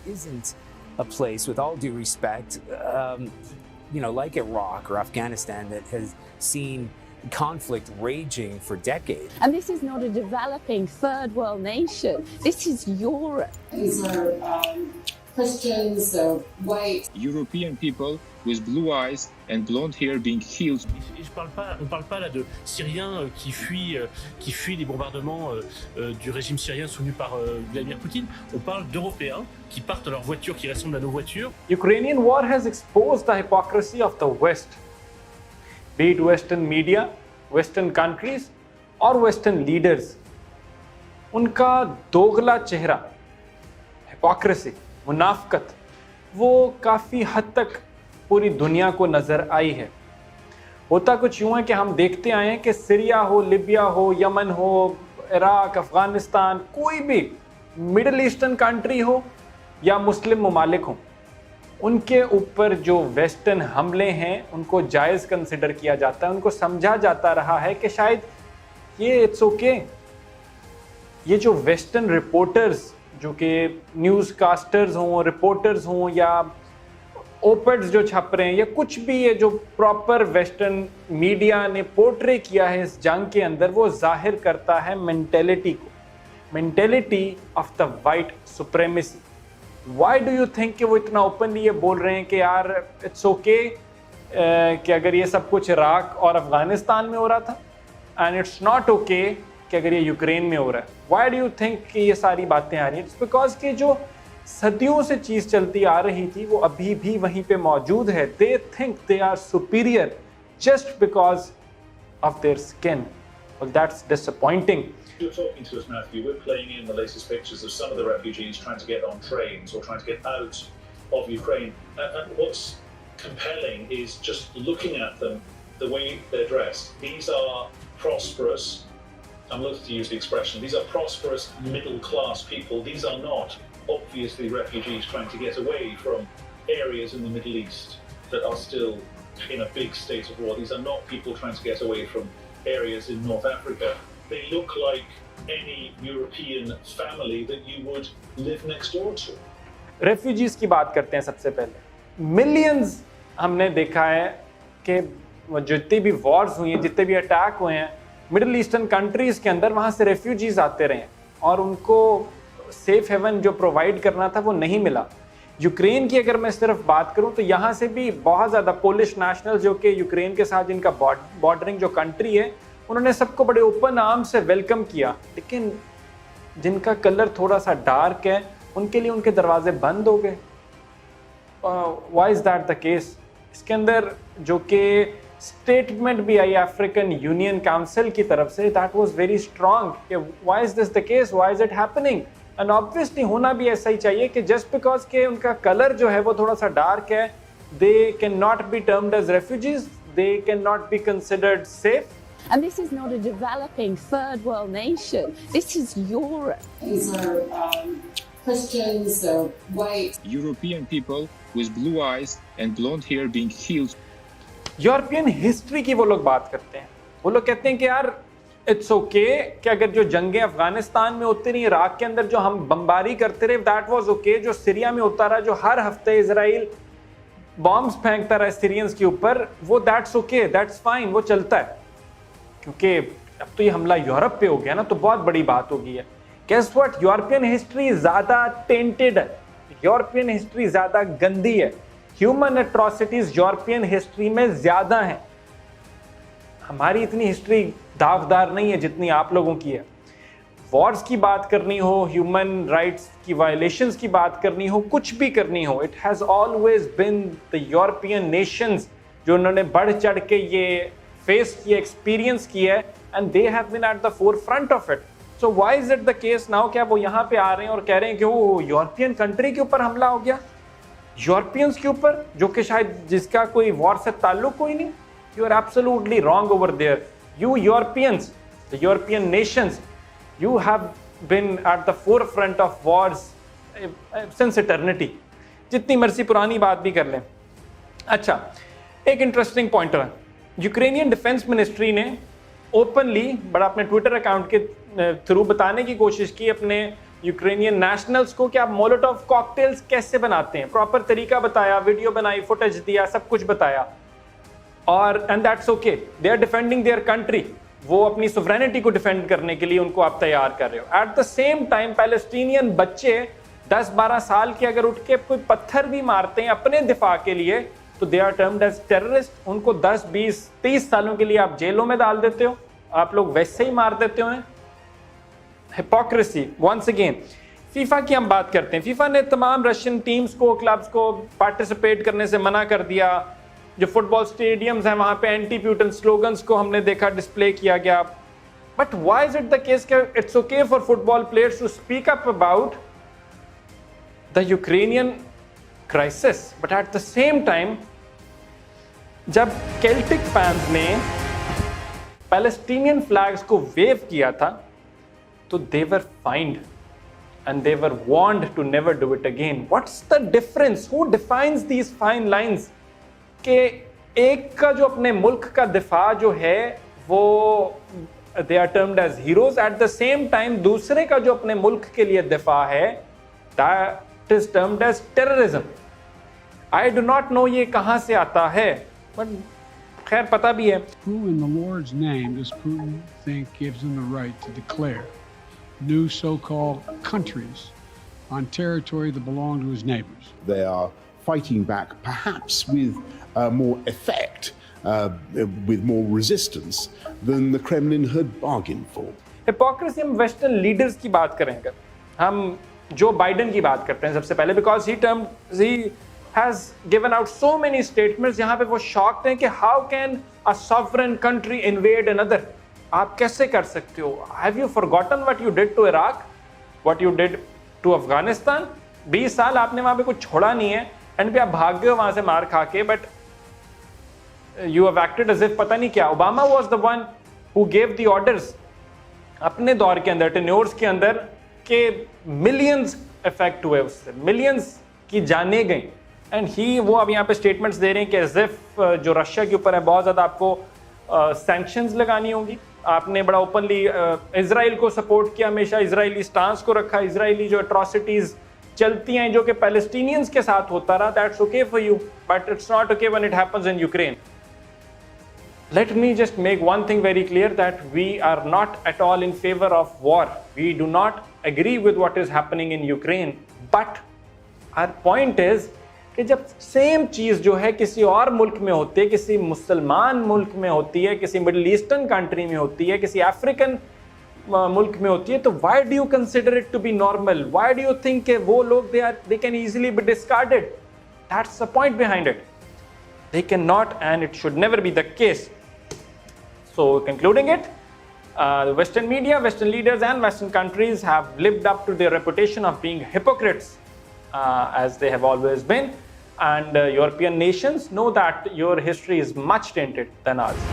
isn't a place, with all due respect, like Iraq or Afghanistan, that has seen conflict raging for decades. And this is not a developing third world nation. This is Europe. These are Christians, they're white. European people with blue eyes and blonde hair being killed. On parle pas là de Syriens qui fuient les bombardements du régime syrien soutenu par Vladimir Poutine. On parle d'Européens qui partent à leurs voitures qui ressemblent à nos voitures. Ukrainian war has exposed the hypocrisy of the West. Be it Western media, Western countries or Western leaders. उनका दोगला चेहरा, hypocrisy, मुनाफकत, वो काफ़ी हद तक पूरी दुनिया को नज़र आई है। होता कुछ यूँ है कि हम देखते आए हैं कि सीरिया हो, लिबिया हो, यमन हो, इराक, अफ़गानिस्तान, कोई भी मिडल ईस्टर्न कंट्री हो या मुस्लिम ममालिक हों, उनके ऊपर जो वेस्टर्न हमले हैं उनको जायज़ कंसिडर किया जाता है, उनको समझा जाता रहा है कि शायद ये इट्स ओके। ये जो वेस्टर्न रिपोर्टर्स, जो कि न्यूज़ कास्टर्स हों, रिपोर्टर्स हों या ओपेड्स जो छप रहे हैं या कुछ भी है जो प्रॉपर वेस्टर्न मीडिया ने पोर्ट्रे किया है इस जंग के अंदर, वो जाहिर करता है मेंटेलिटी को, mentality of the white supremacy. Why do you think कि वो इतना ओपनली ये बोल रहे हैं कि यार इट्स ओके कि अगर ये सब कुछ इराक और अफगानिस्तान में हो रहा था, एंड इट्स नॉट ओके कि अगर ये यूक्रेन में हो रहा है? वाई डू यू थिंक कि ये सारी बातें आ रही हैं? इट्स बिकॉज कि जो सदियों से चीज़ चलती आ रही थी वो अभी भी वहीं पे मौजूद है। They think they are superior just because of their skin. Well, that's disappointing. You're talking to us, Matthew. We're playing in the latest pictures of some of the refugees trying to get on trains or trying to get out of Ukraine. And what's compelling is just looking at them, the way they're dressed. These are prosperous, I'm loath to use the expression, these are prosperous middle-class people. These are not obviously refugees trying to get away from areas in the Middle East that are still in a big state of war. These are not people trying to get away from areas in North Africa. They look like any European family that you would live next door to. Refugees की बात करते हैं सबसे पहले। Millions हमने देखा है कि जितनी भी वॉर्स हुई हैं, जितने भी अटैक हुए हैं मिडिल ईस्टर्न कंट्रीज के अंदर, वहाँ से रेफ्यूजीज आते रहे और उनको सेफ हेवन जो प्रोवाइड करना था वो नहीं मिला। यूक्रेन की अगर मैं सिर्फ बात करूं तो यहाँ से भी बहुत ज़्यादा पोलिश नेशनल्स जो कि यूक्रेन के साथ जिनका बॉर्डरिंग जो कंट्री है, उन्होंने सबको बड़े ओपन आर्म से वेलकम किया, लेकिन जिनका कलर थोड़ा सा डार्क है उनके लिए उनके दरवाजे बंद हो गए। Why is that the case? इसके अंदर जो कि स्टेटमेंट भी आई अफ्रीकन यूनियन काउंसिल की तरफ से, that was very strong. Why is this the case? Why is it happening? And obviously होना भी ऐसा ही चाहिए कि जस्ट बिकॉज के उनका कलर जो है वो थोड़ा सा डार्क है, they can not be termed as refugees, they can not be considered safe. And this is not a developing third world nation. This is Europe. These are Christians, they're white. European people with blue eyes and blonde hair being killed. European history की वो लोग बात करते हैं। वो लोग कहते हैं कि यार इट्स ओके कि अगर जो जंगें अफगानिस्तान में होती रही, इराक के अंदर जो हम बमबारी करते रहे, दैट वाज ओके। जो सीरिया में होता रहा, जो हर हफ्ते इजराइल बॉम्ब्स फेंकता रहा सीरियंस के ऊपर, वो दैट्स ओके, दैट्स फाइन, वो चलता है। क्योंकि अब तो ये हमला यूरोप पे हो गया ना, तो बहुत बड़ी बात हो गई है। Guess what? यूरोपियन हिस्ट्री ज़्यादा टेंटेड है, यूरोपियन हिस्ट्री ज़्यादा गंदी है, ह्यूमन एट्रोसिटीज यूरोपियन हिस्ट्री में ज़्यादा हैं। हमारी इतनी हिस्ट्री दावदार नहीं है जितनी आप लोगों की है। वॉर्स की बात करनी हो, ह्यूमन राइट्स की वायलेशंस की बात करनी हो, कुछ भी करनी हो, it has always been the European Nations जो उन्होंने बढ़ चढ़ के ये फेस किया, एक्सपीरियंस किया है, and they have been at the forefront of it. So why is it the case now? क्या वो यहाँ पे आ रहे हैं और कह रहे हैं कि वो यूरोपियन कंट्री के ऊपर हमला हो गया, यूरोपियंस के ऊपर, जो कि शायद जिसका कोई वॉर से ताल्लुक कोई नहीं? You are absolutely wrong over there. You Europeans, the European nations, you have been at the forefront of wars since eternity. जितनी मर्जी पुरानी बात भी कर लें। अच्छा, एक इंटरेस्टिंग पॉइंटर है। यूक्रेनियन डिफेंस मिनिस्ट्री ने ओपनली, बड़ा अपने ट्विटर अकाउंट के थ्रू बताने की कोशिश की अपने यूक्रेनियन नेशनल्स को कि आप मोलोटोव कॉकटेल्स कैसे बनाते हैं, प्रॉपर तरीका बताया, वीडियो बनाई, फुटेज दिया, सब कुछ बताया। और and that's okay, they are defending their country, वो अपनी सोवरेनिटी को डिफेंड करने के लिए उनको आप तैयार कर रहे हो। Eight the same time Palestinian बच्चे 10-12 साल के अगर उठ के कोई पत्थर भी मारते हैं अपने दिफा के लिए तो they are termed as terrorist. उनको 10, 20, 30 सालों के लिए आप जेलों में डाल देते हो, आप लोग वैसे ही मार देते हो। Hypocrisy once again. फीफा की हम बात करते हैं। फीफा ने तमाम रशियन टीम्स को, क्लब्स को पार्टिसिपेट करने से मना कर दिया। जो फुटबॉल स्टेडियम्स हैं वहां पे एंटी प्यूटन स्लोगन्स को हमने देखा डिस्प्ले किया गया। But why is it the case कि it's okay for football players to speak up about the Ukrainian crisis, but at the same time जब केल्टिक फैंस ने पैलेस्टीनियन फ्लैग्स को wave किया था तो they were fined and they were warned to never do it again. What's the difference? Who defines these fine lines? कि एक का जो अपने मुल्क का दिफा जो है वो they are termed as heroes, at the same time दूसरे का जो अपने मुल्क के लिए दिफा है that is termed as terrorism. I do not know ये कहाँ से आता है, but खैर पता भी है। Who in the Lord's name does Putin think gives him the right to declare new so-called countries on territory that belong to his neighbors? They are fighting back, perhaps with more effect, with more resistance than the Kremlin had bargained for. Hypocrisy हम western leaders की बात करेंगे, हम Joe Biden की बात करते हैं सबसे पहले, because he has given out so many statements जहाँ पे वो शॉक्ड हैं कि how can a sovereign country invade another? आप कैसे कर सकते हो? Have you forgotten what you did to Iraq? What you did to Afghanistan? 20 साल आपने वहां पे कुछ छोड़ा नहीं है, एंड पे आप भाग गए हो वहां से मार खा के, but you have acted as if पता नहीं क्या। Obama was the one who gave the orders अपने दौर के अंदर, टेन्योर्स के अंदर, के मिलियंस इफेक्ट हुए उससे, मिलियंस की जाने गई, एंड वो अब यहाँ पे स्टेटमेंट्स दे रहे हैं कि as if जो रशिया के ऊपर है बहुत ज़्यादा आपको सैंक्शंस लगानी होगी। आपने बड़ा ओपनली इजराइल को सपोर्ट किया, हमेशा इजरायली स्टांस को रखा, इजरायली जो एट्रोसिटीज चलती हैं जो कि पैलेस्टीनियंस के साथ होता रहा, that's okay for you, but it's not okay when it happens in Ukraine. Let me just make one thing very clear, that we are not at all in favor of war. We do not agree with what is happening in Ukraine. But our point is कि जब same चीज़ जो है किसी और मुल्क में होती है, किसी मुसलमान मुल्क में होती है, किसी मिडिल ईस्टर्न कंट्री में होती है, किसी अफ्रीकन मुल्क में होती है, तो why do you consider it to be normal? Why do you think कि वो लोग they can easily be discarded? That's the point behind it. They cannot, and it should never be the case. So concluding it, the Western media, Western leaders and Western countries have lived up to their reputation of being hypocrites, as they have always been, and European nations know that your history is much tainted than ours.